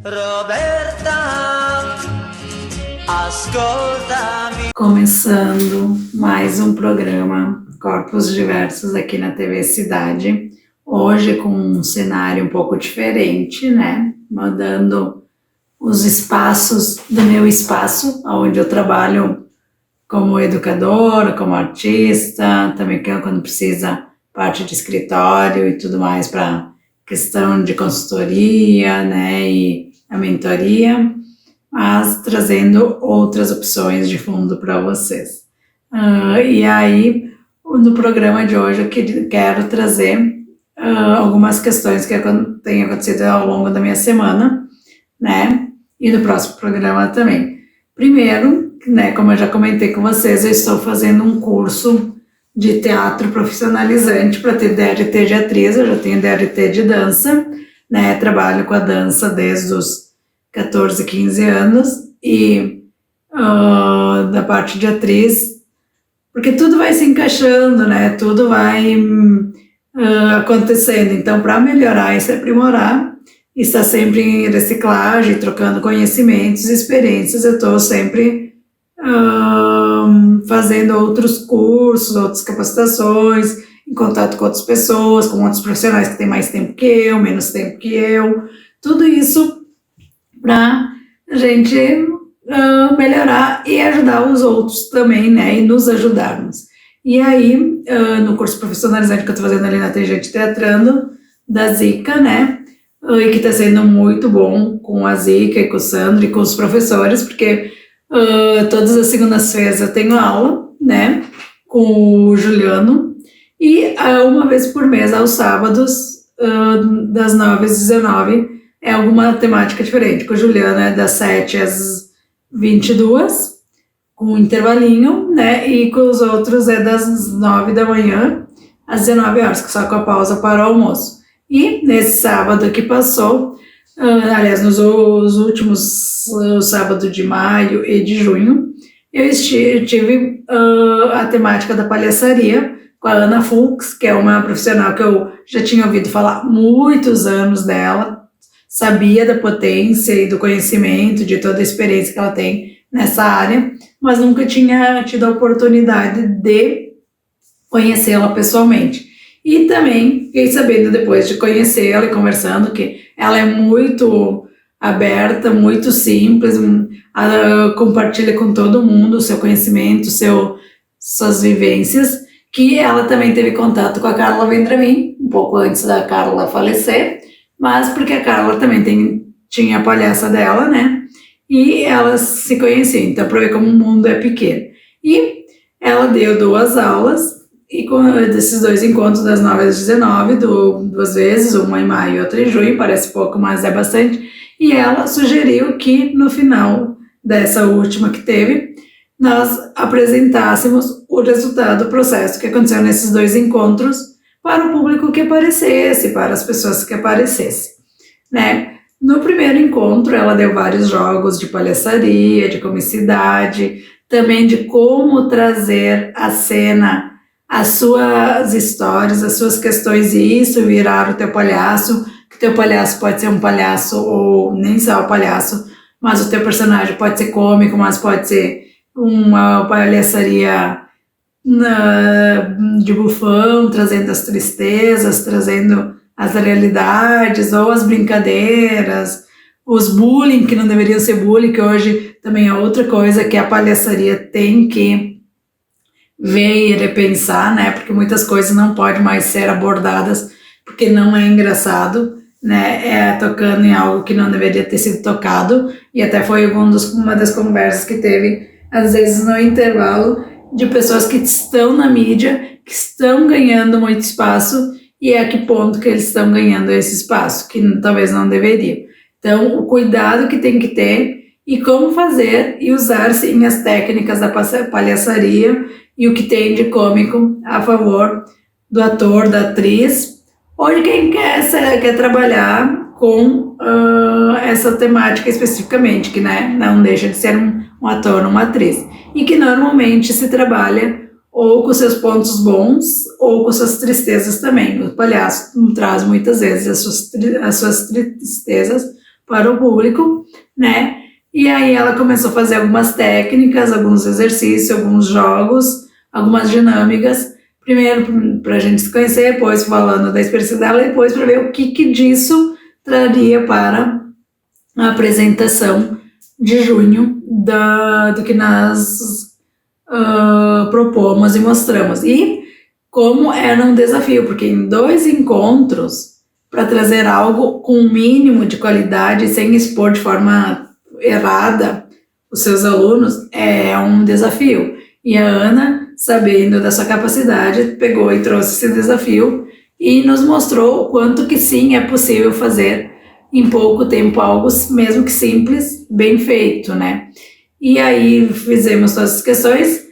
Roberta, ascoltami. Começando mais um programa Corpos Diversos aqui na TV Cidade. Hoje com um cenário um pouco diferente, né? Mudando os espaços do meu espaço, onde eu trabalho como educadora, como artista, também quando precisa parte de escritório e tudo mais para questão de consultoria, né? E a mentoria, mas trazendo outras opções de fundo para vocês. E aí, no programa de hoje, eu quero trazer algumas questões que têm acontecido ao longo da minha semana, né? E no próximo programa também. Primeiro, né, como eu já comentei com vocês, eu estou fazendo um curso de teatro profissionalizante para ter DRT de atriz, eu já tenho DRT de dança, né? Trabalho com a dança desde os 14, 15 anos e da parte de atriz, porque tudo vai se encaixando, né? Tudo vai acontecendo. Então, para melhorar e se aprimorar, estar sempre em reciclagem, trocando conhecimentos, experiências, eu estou sempre fazendo outros cursos, outras capacitações, em contato com outras pessoas, com outros profissionais que têm mais tempo que eu, menos tempo que eu, tudo isso para a gente melhorar e ajudar os outros também, né, e nos ajudarmos. E aí, no curso profissionalizante que eu estou fazendo ali na Tejante Teatrando, da Zica, né, e que está sendo muito bom com a Zica e com o Sandro e com os professores, porque todas as segundas-feiras eu tenho aula, né, com o Juliano, e uma vez por mês, aos sábados, das 9 às 19, é alguma temática diferente. Com o Juliano é das 7 às 22, com um intervalinho, né, e com os outros é das 9 da manhã às 19 horas, só com a pausa para o almoço. E nesse sábado que passou, aliás, nos últimos sábados de maio e de junho, eu tive a temática da palhaçaria com a Ana Fux, que é uma profissional que eu já tinha ouvido falar há muitos anos dela, sabia da potência e do conhecimento, de toda a experiência que ela tem nessa área, mas nunca tinha tido a oportunidade de conhecê-la pessoalmente. E também fiquei sabendo, depois de conhecê-la e conversando, que ela é muito aberta, muito simples, ela compartilha com todo mundo o seu conhecimento, suas vivências, que ela também teve contato com a Carla Vendramin, um pouco antes da Carla falecer, mas porque a Carla também tinha a palhaça dela, né? E elas se conheciam, então para ver como o mundo é pequeno. E ela deu 2 aulas, e com desses 2 encontros, das 9 às 19, 2 vezes, uma em maio e outra em junho, parece pouco, mas é bastante, e ela sugeriu que no final dessa última que teve, nós apresentássemos o resultado do processo que aconteceu nesses 2 encontros para o público que aparecesse, para as pessoas que aparecessem, né? No primeiro encontro, ela deu vários jogos de palhaçaria, de comicidade, também de como trazer à cena as suas histórias, as suas questões, e isso virar o teu palhaço, que o teu palhaço pode ser um palhaço ou nem só o palhaço, mas o teu personagem pode ser cômico, mas pode ser uma palhaçaria de bufão, trazendo as tristezas, trazendo as realidades, ou as brincadeiras, os bullying, que não deveriam ser bullying, que hoje também é outra coisa que a palhaçaria tem que ver e repensar, né, porque muitas coisas não podem mais ser abordadas, porque não é engraçado, né, tocando em algo que não deveria ter sido tocado, e até foi uma das conversas que teve, às vezes no intervalo, de pessoas que estão na mídia, que estão ganhando muito espaço, e a que ponto que eles estão ganhando esse espaço, que talvez não deveria. Então, o cuidado que tem que ter, e como fazer, e usar sim as técnicas da palhaçaria, e o que tem de cômico a favor do ator, da atriz, ou de quem quer trabalhar com essa temática especificamente, que, né, não deixa de ser um ator, uma atriz, e que normalmente se trabalha ou com seus pontos bons, ou com suas tristezas também. O palhaço traz muitas vezes as suas tristezas para o público, né? E aí ela começou a fazer algumas técnicas, alguns exercícios, alguns jogos, algumas dinâmicas, primeiro para a gente se conhecer, depois falando da experiência dela, depois para ver o que disso traria para a apresentação de junho do que nós propomos e mostramos. E como era um desafio, porque em 2 encontros, para trazer algo com um mínimo de qualidade, sem expor de forma errada os seus alunos, é um desafio. E a Ana, sabendo da sua capacidade, pegou e trouxe esse desafio e nos mostrou o quanto que sim, é possível fazer em pouco tempo algo, mesmo que simples, bem feito, né? E aí fizemos todas as questões,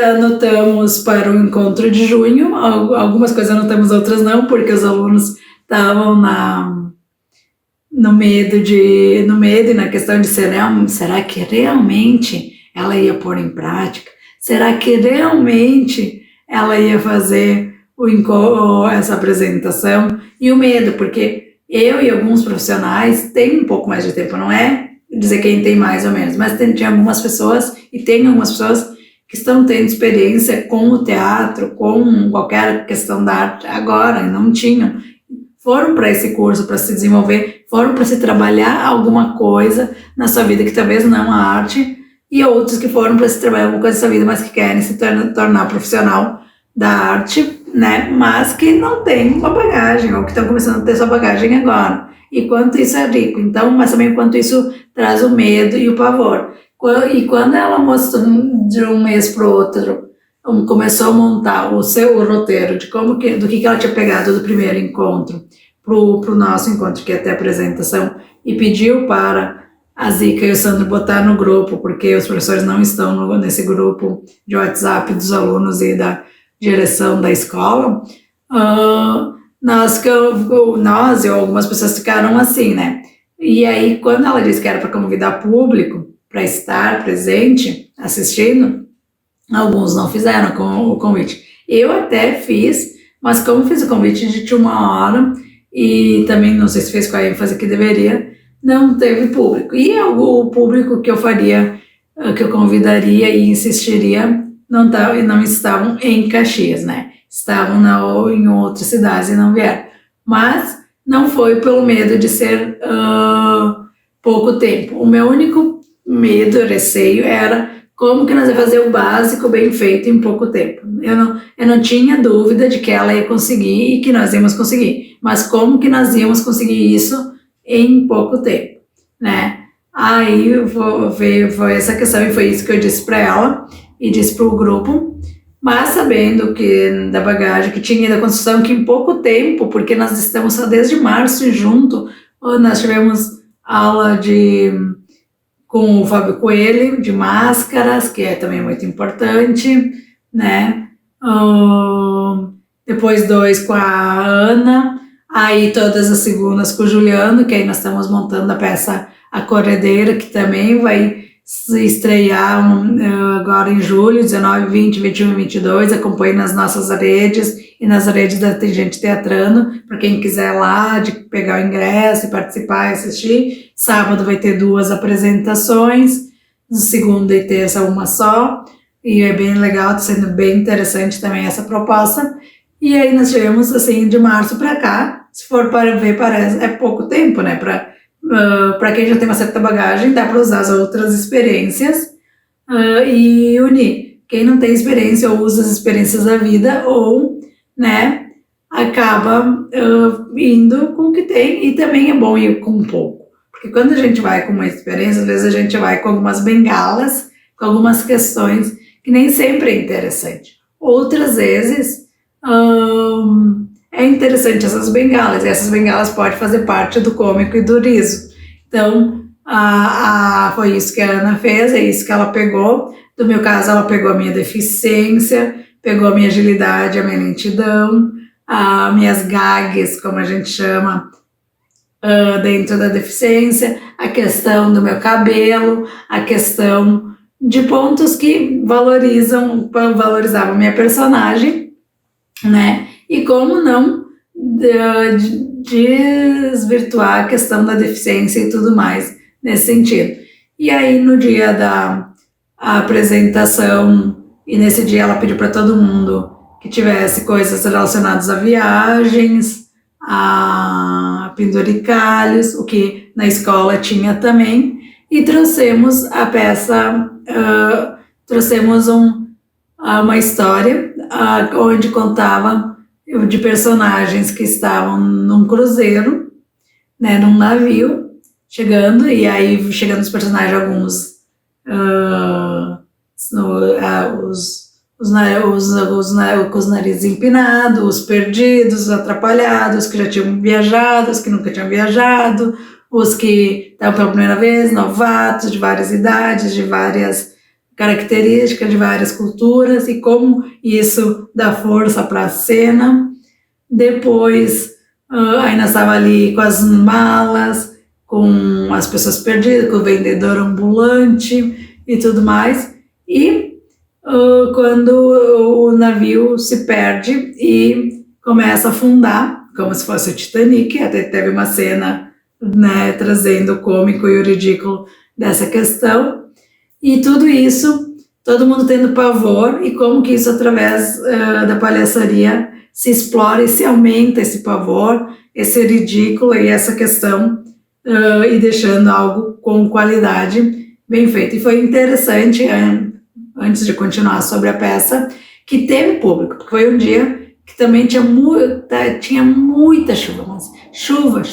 anotamos para o encontro de junho, algumas coisas anotamos, outras não, porque os alunos estavam no medo e na questão de será que realmente ela ia pôr em prática? Será que realmente ela ia fazer essa apresentação? E o medo, porque eu e alguns profissionais têm um pouco mais de tempo, não é dizer quem tem mais ou menos, mas tem algumas pessoas, e tem algumas pessoas que estão tendo experiência com o teatro, com qualquer questão da arte agora, e não tinham. Foram para esse curso para se desenvolver, foram para se trabalhar alguma coisa na sua vida, que talvez não a arte, e outros que foram para se trabalhar alguma coisa na sua vida, mas que querem se tornar profissional da arte, né? Mas que não tem uma bagagem, ou que estão começando a ter sua bagagem agora. E quanto isso é rico. Então, mas também quanto isso traz o medo e o pavor. E quando ela mostrou de um mês para o outro, começou a montar o seu roteiro de do que ela tinha pegado do primeiro encontro pro nosso encontro, que é até a apresentação, e pediu para a Zica e o Sandro botar no grupo, porque os professores não estão nesse grupo de WhatsApp dos alunos e da direção da escola, nós e algumas pessoas ficaram assim, né? E aí, quando ela disse que era para convidar público para estar presente, assistindo, alguns não fizeram o convite. Eu até fiz, mas como fiz o convite de última hora, e também não sei se fez com a ênfase que deveria, não teve público. E o público que eu faria, que eu convidaria e insistiria, não estavam em Caxias, né? Estavam em outras cidades e não vieram. Mas não foi pelo medo de ser pouco tempo. O meu único medo, receio, era como que nós ia fazer o básico bem feito em pouco tempo. Eu não tinha dúvida de que ela ia conseguir e que nós íamos conseguir, mas como que nós íamos conseguir isso em pouco tempo, né? Aí foi essa questão e foi isso que eu disse para ela e disse para o grupo, mas sabendo que da bagagem que tinha da construção, que em pouco tempo, porque nós estamos só desde março junto, nós tivemos aula com o Fábio Coelho, de máscaras, que é também muito importante, né? Depois 2 com a Ana, aí todas as segundas com o Juliano, que aí nós estamos montando a peça A Corredeira, que também vai se estrear agora em julho, 19, 20, 21 e 22, acompanhe nas nossas redes e nas redes da Tem Gente Teatrando, para quem quiser lá, de pegar o ingresso e participar e assistir. Sábado vai ter 2 apresentações, segunda e terça uma só, e é bem legal, está sendo bem interessante também essa proposta. E aí nós tivemos, assim, de março para cá, se for para ver, parece, é pouco tempo, né, para quem já tem uma certa bagagem, dá para usar as outras experiências e unir. Quem não tem experiência ou usa as experiências da vida ou, né, acaba indo com o que tem, e também é bom ir com pouco. Porque quando a gente vai com uma experiência, às vezes a gente vai com algumas bengalas, com algumas questões que nem sempre é interessante. Outras vezes é interessante essas bengalas, e essas bengalas podem fazer parte do cômico e do riso. Então, foi isso que a Ana fez, é isso que ela pegou. No meu caso, ela pegou a minha deficiência, pegou a minha agilidade, a minha lentidão, as minhas gags, como a gente chama, dentro da deficiência, a questão do meu cabelo, a questão de pontos que valorizavam a minha personagem, né? E como não desvirtuar a questão da deficiência e tudo mais nesse sentido. E aí no dia da apresentação, e nesse dia ela pediu para todo mundo que tivesse coisas relacionadas a viagens, a penduricalhos, o que na escola tinha também, e trouxemos a peça, trouxemos uma história onde contava de personagens que estavam num cruzeiro, né, num navio, chegando, e aí chegando os personagens, alguns com os narizes empinados, os perdidos, os atrapalhados, os que já tinham viajado, os que nunca tinham viajado, os que estavam pela primeira vez, novatos, de várias idades, de várias características, de várias culturas, e como isso dá força para a cena. Depois, ainda estava ali com as malas, com as pessoas perdidas, com o vendedor ambulante e tudo mais. E quando o navio se perde e começa a afundar, como se fosse o Titanic, até teve uma cena, né, trazendo o cômico e o ridículo dessa questão, e tudo isso, todo mundo tendo pavor, e como que isso através da palhaçaria se explora e se aumenta esse pavor, esse ridículo e essa questão, e deixando algo com qualidade bem feito. E foi interessante, antes de continuar sobre a peça, que teve público, porque foi um dia que também tinha muita chuva, mas chuva,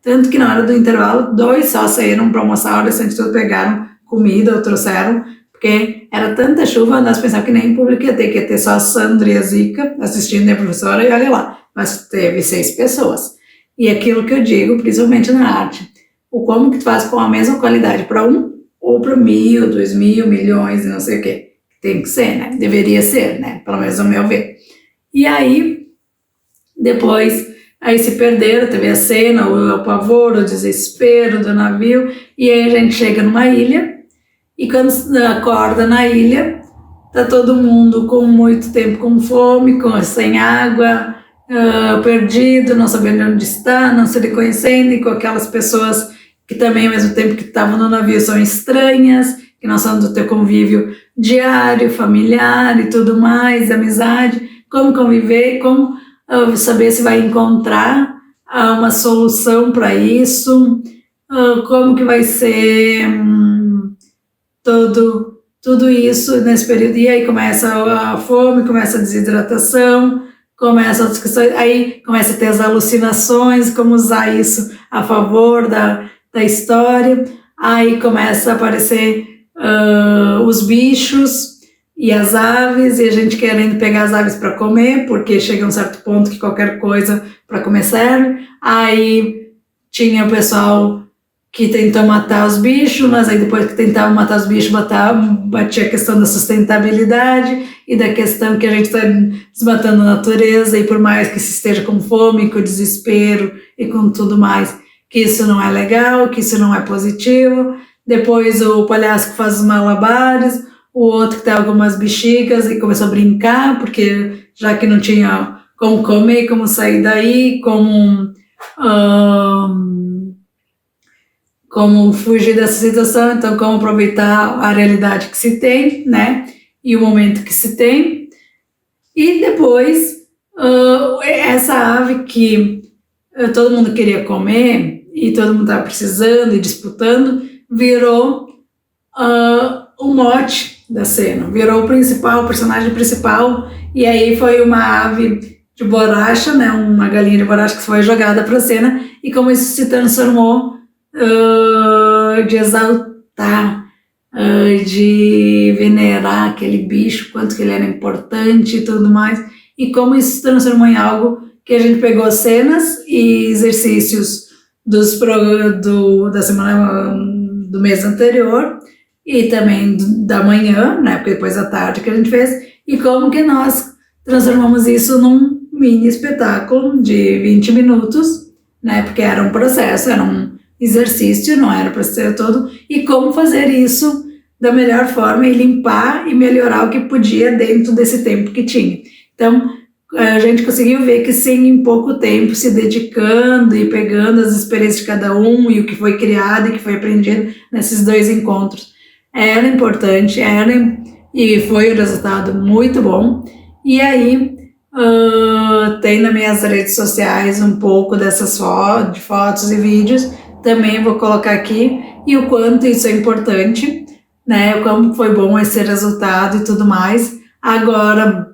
tanto que na hora do intervalo, 2 só saíram para almoçar, o restante todos pegaram comida ou trouxeram, porque era tanta chuva, nós pensávamos que nem público ia ter só a Sandra e a Zica assistindo a professora, e olha lá, mas teve 6 pessoas. E aquilo que eu digo, principalmente na arte, o como que tu faz com a mesma qualidade para um ou para 1.000, 2.000, milhões e não sei o quê. Tem que ser, né? Deveria ser, né? Pelo menos ao meu ver. E aí, depois, aí se perderam, teve a cena, o pavor, o desespero do navio, e aí a gente chega numa ilha, e quando acorda na ilha, tá todo mundo com muito tempo com fome, sem água, perdido, não sabendo onde está, não se reconhecendo, e com aquelas pessoas que também, ao mesmo tempo que estavam no navio, são estranhas, que não são do teu convívio diário, familiar e tudo mais, amizade, como conviver, como saber se vai encontrar uma solução para isso, como que vai ser tudo isso nesse período. E aí começa a fome, começa a desidratação, começa as questões, aí começa a ter as alucinações, como usar isso a favor da história, aí começa a aparecer os bichos e as aves, e a gente querendo pegar as aves para comer, porque chega um certo ponto que qualquer coisa para comer serve. Aí tinha o pessoal que tentou matar os bichos, mas aí depois que tentava matar os bichos, batia a questão da sustentabilidade e da questão que a gente está desmatando a natureza, e por mais que se esteja com fome, com desespero e com tudo mais, que isso não é legal, que isso não é positivo. Depois o palhaço que faz os malabares, o outro que tem algumas bexigas e começou a brincar, porque já que não tinha como comer, como sair daí, como fugir dessa situação, então como aproveitar a realidade que se tem, né, e o momento que se tem. E depois, essa ave que todo mundo queria comer, e todo mundo estava precisando e disputando, virou o mote da cena, virou o personagem principal, e aí foi uma ave de borracha, né, uma galinha de borracha que foi jogada para a cena, e como isso se transformou de exaltar, de venerar aquele bicho, quanto que ele era importante e tudo mais, e como isso se transformou em algo que a gente pegou cenas e exercícios da semana do mês anterior e também da manhã, né, porque depois da tarde que a gente fez, e como que nós transformamos isso num mini espetáculo de 20 minutos, né, porque era um processo, era um exercício, não era para ser todo, e como fazer isso da melhor forma e limpar e melhorar o que podia dentro desse tempo que tinha. Então, a gente conseguiu ver que sim, em pouco tempo, se dedicando e pegando as experiências de cada um e o que foi criado e que foi aprendido nesses 2 encontros, era importante, e foi um resultado muito bom. E aí, tem nas minhas redes sociais um pouco dessas fotos e vídeos, também vou colocar aqui, e o quanto isso é importante, né, o quanto foi bom esse resultado e tudo mais. Agora,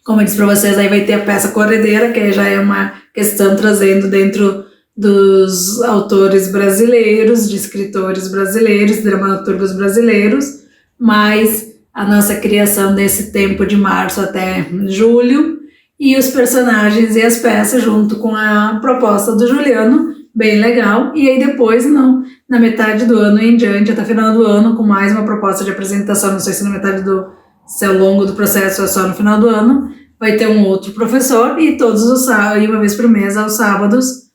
como eu disse para vocês, aí vai ter a peça Corredeira, que já é uma questão trazendo dentro dos autores brasileiros, de escritores brasileiros, dramaturgos brasileiros, mas a nossa criação desse tempo de março até julho, e os personagens e as peças junto com a proposta do Juliano, bem legal, e aí depois, na metade do ano em diante, até final do ano, com mais uma proposta de apresentação, não sei se na metade se ao longo do processo ou só no final do ano, vai ter um outro professor, e todos os sábados, e uma vez por mês aos sábados,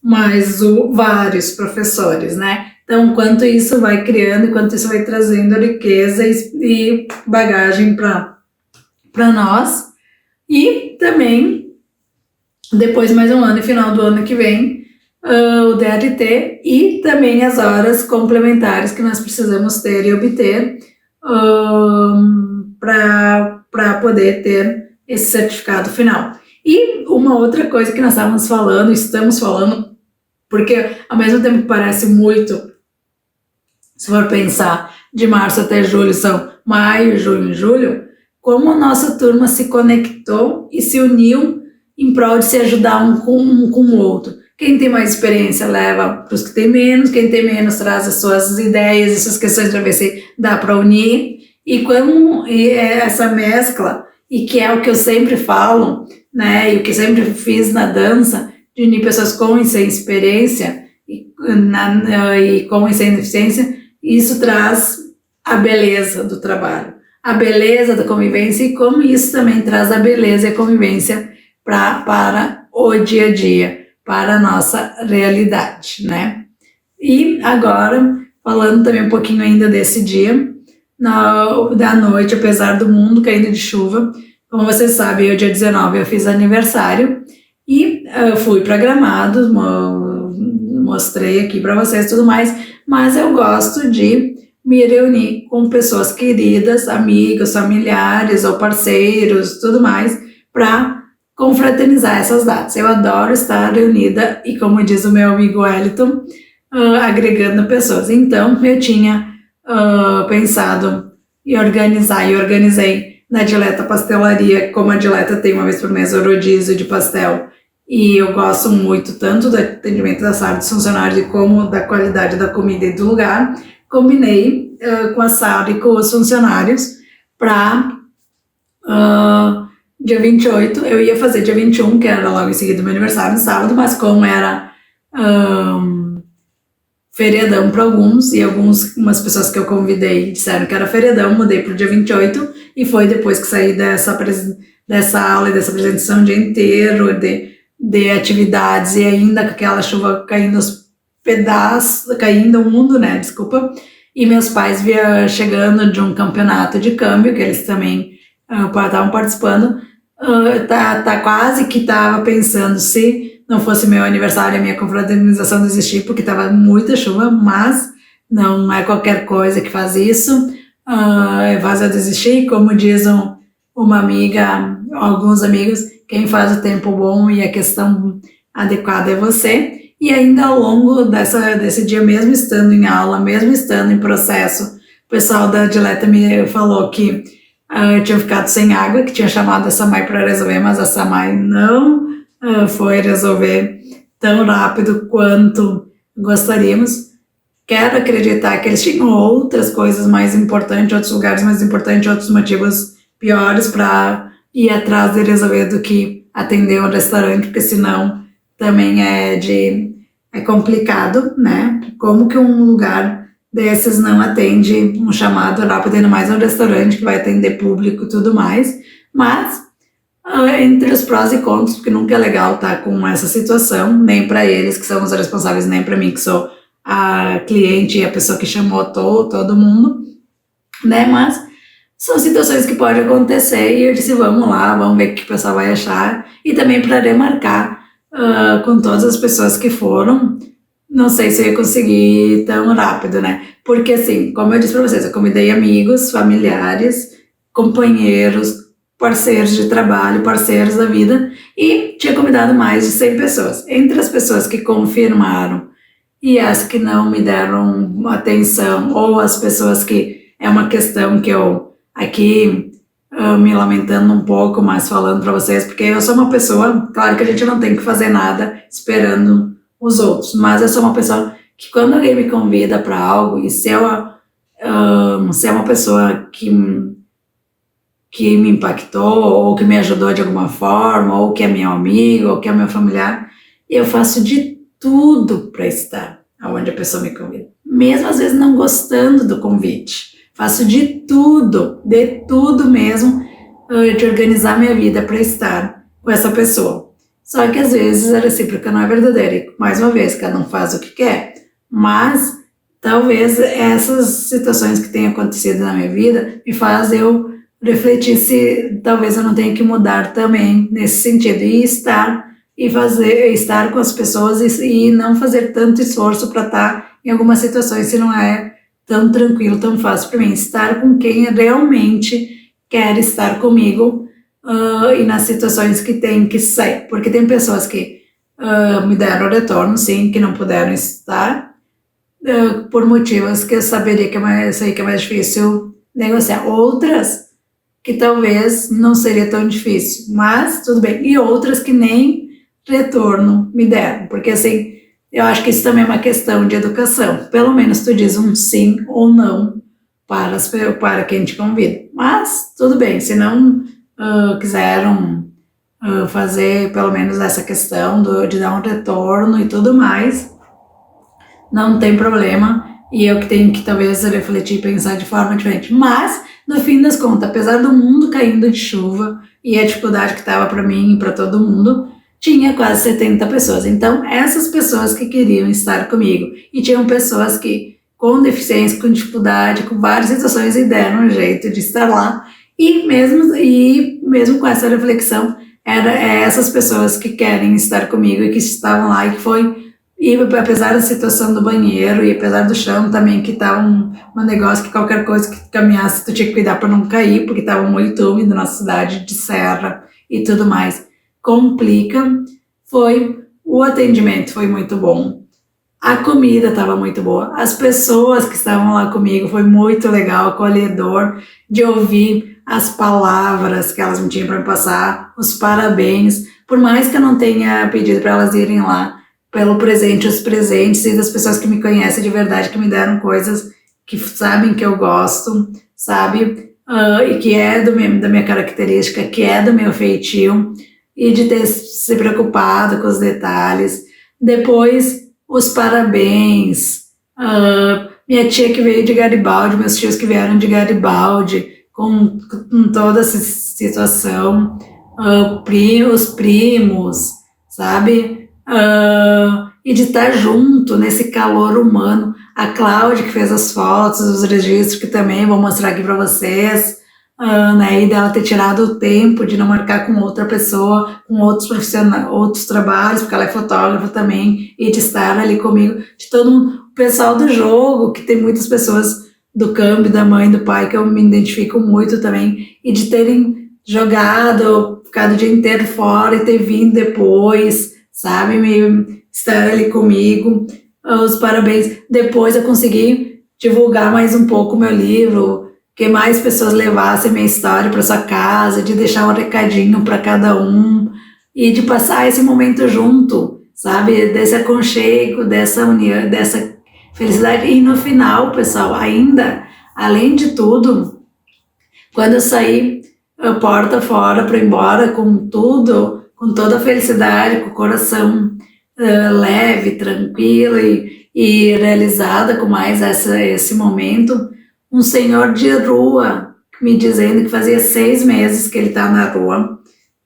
mais vários professores, né? Então, quanto isso vai criando, quanto isso vai trazendo riqueza e bagagem para nós. E também, depois mais um ano e final do ano que vem, o DRT e também as horas complementares que nós precisamos ter e obter para poder ter esse certificado final. E uma outra coisa que nós estamos falando, porque ao mesmo tempo que parece muito, se for pensar, de março até julho são maio, junho e julho, como a nossa turma se conectou e se uniu em prol de se ajudar um com o outro. Quem tem mais experiência leva para os que tem menos, quem tem menos traz as suas ideias, as suas questões para ver se dá para unir. E como essa mescla, e que é o que eu sempre falo, né, e o que eu sempre fiz na dança, de unir pessoas com e sem experiência, e com e sem deficiência, isso traz a beleza do trabalho, a beleza da convivência, e como isso também traz a beleza e a convivência para o dia a dia, para a nossa realidade, né? E agora, falando também um pouquinho ainda desse dia, da noite, apesar do mundo caindo de chuva, como vocês sabem, eu dia 19 eu fiz aniversário, e fui para Gramados, mostrei aqui para vocês tudo mais, mas eu gosto de me reunir com pessoas queridas, amigos, familiares ou parceiros, tudo mais, para confraternizar essas datas. Eu adoro estar reunida e, como diz o meu amigo Wellington, agregando pessoas. Então, eu tinha pensado em organizar, e organizei na Dileta Pastelaria, como a Dileta tem uma vez por mês o rodízio de pastel, e eu gosto muito tanto do atendimento da sala dos funcionários como da qualidade da comida e do lugar. Combinei com a sala e com os funcionários para dia 28, eu ia fazer dia 21, que era logo em seguida do meu aniversário, no sábado, mas como era feriadão para alguns, e umas pessoas que eu convidei disseram que era feriadão, mudei para o dia 28, e foi depois que saí dessa aula e dessa apresentação o dia inteiro, de atividades, e ainda com aquela chuva caindo aos pedaços, caindo o mundo, né, desculpa, e meus pais chegando de um campeonato de câmbio, que eles também estavam participando, tá quase que estava pensando se não fosse meu aniversário, a minha confraternização desistir, porque estava muita chuva, mas não é qualquer coisa que faz isso, faz eu desistir, como diz uma amiga, alguns amigos, quem faz o tempo bom e a questão adequada é você. E ainda ao longo desse dia, mesmo estando em aula, mesmo estando em processo, o pessoal da Dileta me falou que eu tinha ficado sem água, que tinha chamado a Samai para resolver, mas a Samai não foi resolver tão rápido quanto gostaríamos. Quero acreditar que eles tinham outras coisas mais importantes, outros lugares mais importantes, outros motivos piores para ir atrás de resolver do que atender um restaurante, porque senão também é complicado, né? Como que um lugar desses não atende um chamado rápido, ainda mais um restaurante que vai atender público e tudo mais, mas entre os prós e contras, porque nunca é legal estar com essa situação, nem para eles que são os responsáveis, nem para mim que sou a cliente e a pessoa que chamou todo mundo, né? Mas são situações que podem acontecer e eu disse, vamos lá, vamos ver o que o pessoal vai achar. E também para remarcar com todas as pessoas que foram, não sei se eu ia conseguir tão rápido, né? Porque assim, como eu disse para vocês, eu convidei amigos, familiares, companheiros, parceiros de trabalho, parceiros da vida, e tinha convidado mais de 100 pessoas. Entre as pessoas que confirmaram e as que não me deram atenção, ou as pessoas que é uma questão que eu aqui me lamentando um pouco, mas falando para vocês, porque eu sou uma pessoa, claro que a gente não tem que fazer nada esperando os outros, mas eu sou uma pessoa que quando alguém me convida para algo, e se é uma pessoa que me impactou, ou que me ajudou de alguma forma, ou que é meu amigo, ou que é meu familiar, eu faço de tudo para estar onde a pessoa me convida, mesmo às vezes não gostando do convite. Faço de tudo mesmo, de organizar minha vida para estar com essa pessoa. Só que às vezes a recíproca não é verdadeira. E mais uma vez, cada um faz o que quer. Mas talvez essas situações que têm acontecido na minha vida me fazem eu refletir se talvez eu não tenha que mudar também nesse sentido. E estar com as pessoas e não fazer tanto esforço para estar em algumas situações se não é tão tranquilo, tão fácil para mim, estar com quem realmente quer estar comigo e nas situações que tem que sair, porque tem pessoas que me deram retorno, sim, que não puderam estar por motivos que eu saberia que é mais difícil negociar, outras que talvez não seria tão difícil, mas tudo bem, e outras que nem retorno me deram, porque assim, eu acho que isso também é uma questão de educação. Pelo menos tu diz um sim ou não para quem te convida. Mas, tudo bem, se não quiseram fazer pelo menos essa questão de dar um retorno e tudo mais, não tem problema. E eu que tenho que talvez refletir e pensar de forma diferente. Mas, no fim das contas, apesar do mundo caindo de chuva e a dificuldade que estava para mim e para todo mundo, tinha quase 70 pessoas. Então, essas pessoas que queriam estar comigo, e tinham pessoas que com deficiência, com dificuldade, com várias situações, e deram um jeito de estar lá. E mesmo com essa reflexão, essas pessoas que querem estar comigo e que estavam lá, e apesar da situação do banheiro e apesar do chão também, que estava um negócio que qualquer coisa que caminhasse, tu tinha que cuidar para não cair, porque estava muito úmido na cidade de serra e tudo mais. Complica, o atendimento foi muito bom, a comida estava muito boa, as pessoas que estavam lá comigo foi muito legal, acolhedor, de ouvir as palavras que elas me tinham para me passar, os parabéns, por mais que eu não tenha pedido para elas irem lá, pelo presente, os presentes e das pessoas que me conhecem de verdade, que me deram coisas que sabem que eu gosto, sabe, e que é da minha característica, que é do meu feitio, e de ter se preocupado com os detalhes. Depois, os parabéns, minha tia que veio de Garibaldi, meus tios que vieram de Garibaldi, com toda essa situação, os primos, sabe? E de estar junto nesse calor humano. A Cláudia que fez as fotos, os registros, que também vou mostrar aqui para vocês, né, e dela ter tirado o tempo de não marcar com outra pessoa, com outros profissionais, outros trabalhos, porque ela é fotógrafa também, e de estar ali comigo, de todo mundo, o pessoal do jogo, que tem muitas pessoas do câmbio, da mãe, do pai, que eu me identifico muito também, e de terem jogado, ficado o dia inteiro fora e ter vindo depois, sabe, estar ali comigo, os parabéns. Depois eu consegui divulgar mais um pouco o meu livro, que mais pessoas levassem minha história para sua casa, de deixar um recadinho para cada um e de passar esse momento junto, sabe? Desse aconchego, dessa união, dessa felicidade. E no final, pessoal, ainda, além de tudo, quando eu saí a porta fora para ir embora com tudo, com toda a felicidade, com o coração leve, tranquilo e realizada com mais esse momento, um senhor de rua me dizendo que fazia 6 meses que ele está na rua,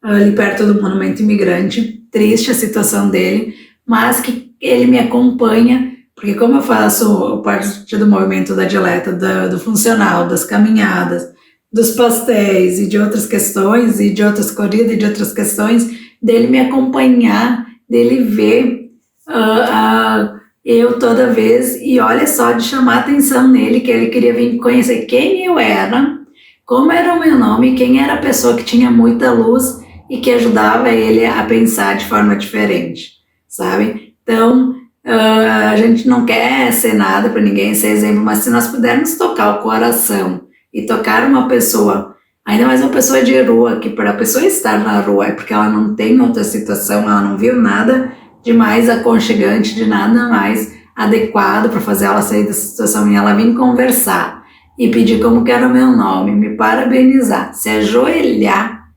ali perto do Monumento Imigrante, triste a situação dele, mas que ele me acompanha, porque como eu faço parte do movimento da dieta, do funcional, das caminhadas, dos pastéis e de outras questões, e de outras corridas e de outras questões, dele me acompanhar, dele ver eu toda vez, e olha só, de chamar a atenção nele, que ele queria vir conhecer quem eu era, como era o meu nome, quem era a pessoa que tinha muita luz e que ajudava ele a pensar de forma diferente, sabe? Então, a gente não quer ser nada para ninguém, ser exemplo, mas se nós pudermos tocar o coração e tocar uma pessoa, ainda mais uma pessoa de rua, que para a pessoa estar na rua é porque ela não tem outra situação, ela não viu nada de mais aconchegante, de nada mais adequado para fazer ela sair dessa situação e ela vir conversar e pedir como que era o meu nome, me parabenizar, se ajoelhar,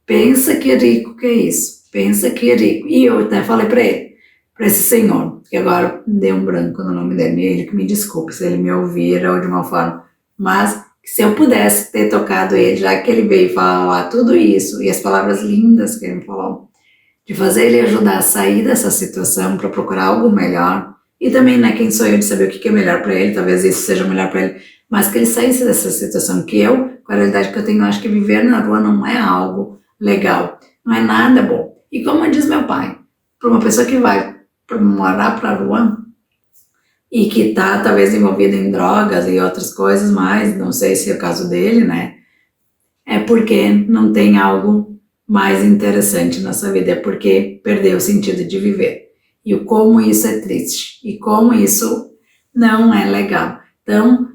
pensa que rico que é isso, pensa que rico. E eu até falei para ele, para esse senhor, que agora deu um branco no nome dele, ele que me desculpe se ele me ouvir ou de uma forma, mas se eu pudesse ter tocado ele, já que ele veio falar tudo isso e as palavras lindas que ele me falou, de fazer ele ajudar a sair dessa situação para procurar algo melhor, e também, né, quem sou eu de saber o que é melhor para ele, talvez isso seja melhor para ele, mas que ele saísse dessa situação, que eu, com a realidade que eu tenho, acho que viver na rua não é algo legal, não é nada bom. E como diz meu pai, para uma pessoa que vai morar para a rua e que está talvez envolvida em drogas e outras coisas mais, não sei se é o caso dele, né, é porque não tem algo mais interessante na sua vida, é porque perdeu o sentido de viver. E o como isso é triste, e como isso não é legal. Então,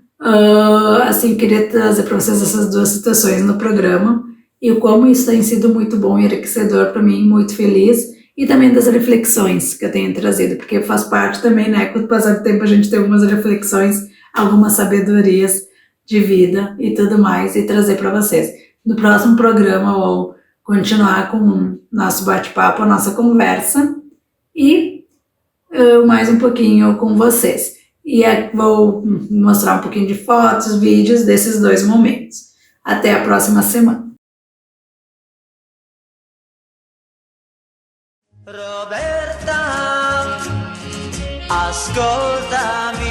assim, queria trazer para vocês essas duas situações no programa, e o como isso tem sido muito bom e enriquecedor para mim, muito feliz, e também das reflexões que eu tenho trazido, porque faz parte também, né, com o passar do tempo a gente tem algumas reflexões, algumas sabedorias de vida e tudo mais, e trazer para vocês. No próximo programa, eu vou continuar com o nosso bate-papo, a nossa conversa, e mais um pouquinho com vocês. E vou mostrar um pouquinho de fotos, vídeos desses dois momentos. Até a próxima semana. Roberta, ascoltami.